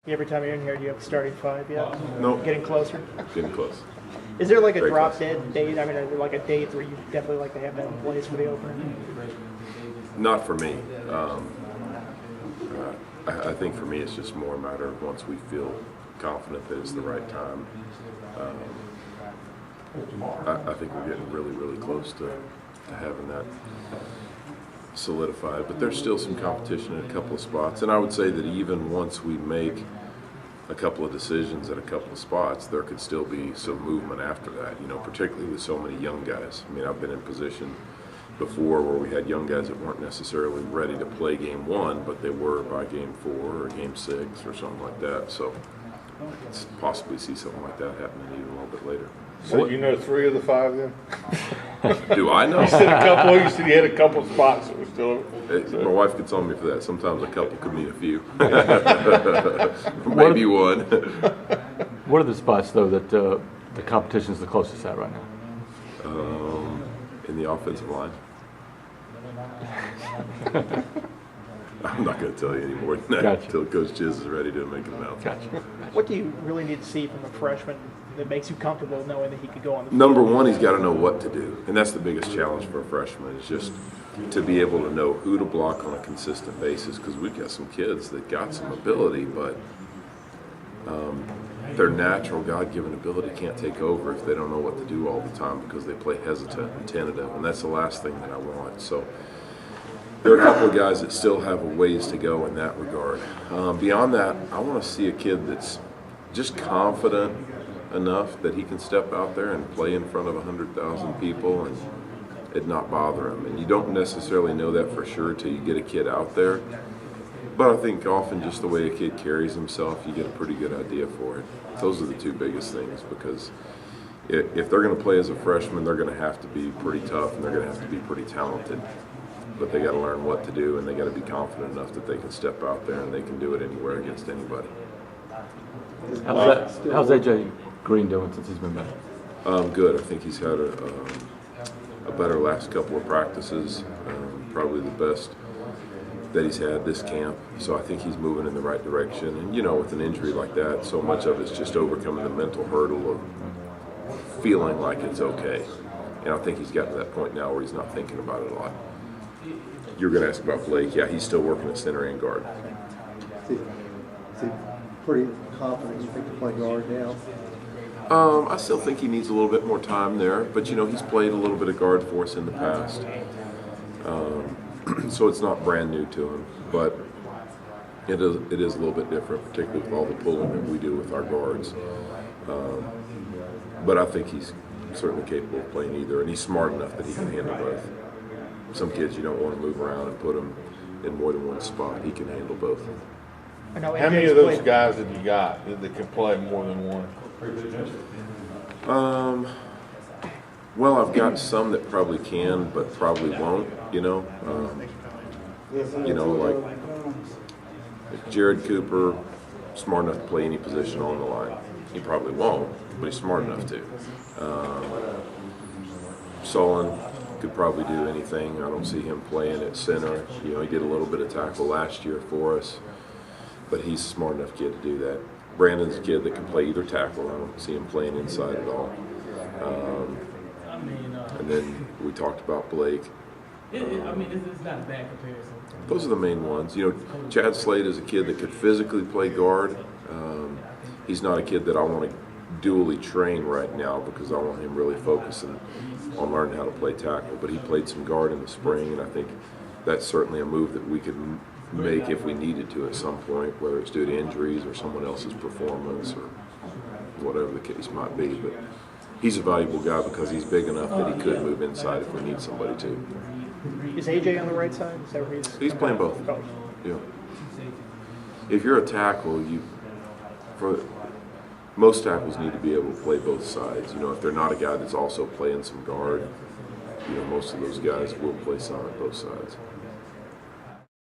Every time you're in here, do you have a starting five yet? No. Getting closer? Getting close. Is there like a Very drop close. dead date? I mean, is there like a date where you definitely like to have that in place for the opener? Not for me. I think for me it's just more a matter of once we feel confident that it's the right time. I think we're getting really, really close to having that solidified. But there's still some competition in a couple of spots. And I would say that even once we make a couple of decisions at a couple of spots, there could still be some movement after that, particularly with so many young guys. I mean, I've been in position before where we had young guys that weren't necessarily ready to play game one, but they were by game 4 or game 6 or something like that. So I could possibly see something like that happening even a little bit later. So you know 3 of the 5 then? Do I know? You said a couple. You said you had a couple spots that were still. My wife gets on me for that. Sometimes a couple could mean a few. Maybe one. What are the spots, though, that the competition is the closest at right now? In the offensive line. I'm not going to tell you any more than that Gotcha. until Coach Chiz is ready to make an announcement. Gotcha. What do you really need to see from a freshman that makes you comfortable knowing that he could go on the field? Number one, he's got to know what to do. And that's the biggest challenge for a freshman is just to be able to know who to block on a consistent basis, because we've got some kids that got some ability, but their natural God-given ability can't take over if they don't know what to do all the time because they play hesitant and tentative, and that's the last thing that I want. So there are a couple of guys that still have a ways to go in that regard. Beyond that, I want to see a kid that's just confident enough that he can step out there and play in front of 100,000 people and it not bother him. And you don't necessarily know that for sure till you get a kid out there. But I think often just the way a kid carries himself, you get a pretty good idea for it. Those are the two biggest things, because if they're going to play as a freshman, they're going to have to be pretty tough and they're going to have to be pretty talented. But they got to learn what to do and they got to be confident enough that they can step out there and they can do it anywhere against anybody. How's AJ Green doing since he's been back? Good. I think he's had a better last couple of practices, probably the best that he's had this camp. So I think he's moving in the right direction. And, with an injury like that, so much of it's just overcoming the mental hurdle of feeling like it's okay. And I think he's gotten to that point now where he's not thinking about it a lot. You're going to ask about Blake. Yeah, he's still working at center and guard. Is he pretty confident you think to play guard now? I still think he needs a little bit more time there, but he's played a little bit of guard for us in the past, so it's not brand new to him. But it is a little bit different, particularly with all the pulling that we do with our guards. But I think he's certainly capable of playing either, and he's smart enough that he can handle both. Some kids you don't want to move around and put them in more than one spot. He can handle both. I know How many AJ's of those played- guys have you got that can play more than one? Well, I've got some that probably can, but probably won't. Like Jared Cooper, smart enough to play any position on the line. He probably won't, but he's smart enough to. Solon could probably do anything. I don't see him playing at center. He did a little bit of tackle last year for us, but he's a smart enough kid to do that. Brandon's a kid that can play either tackle. I don't see him playing inside at all. And then we talked about Blake. It's not a bad comparison. Those are the main ones. Chad Slade is a kid that could physically play guard. He's not a kid that I want to dually train right now because I want him really focusing on learning how to play tackle. But he played some guard in the spring, and I think that's certainly a move that we could make if we needed to at some point, whether it's due to injuries or someone else's performance or whatever the case might be. But he's a valuable guy because he's big enough that he could move inside if we need somebody to. Is AJ on the right side? Is that where He's playing both. Oh. Yeah. If you're a tackle, most tackles need to be able to play both sides. If they're not a guy that's also playing some guard, most of those guys will play some at both sides.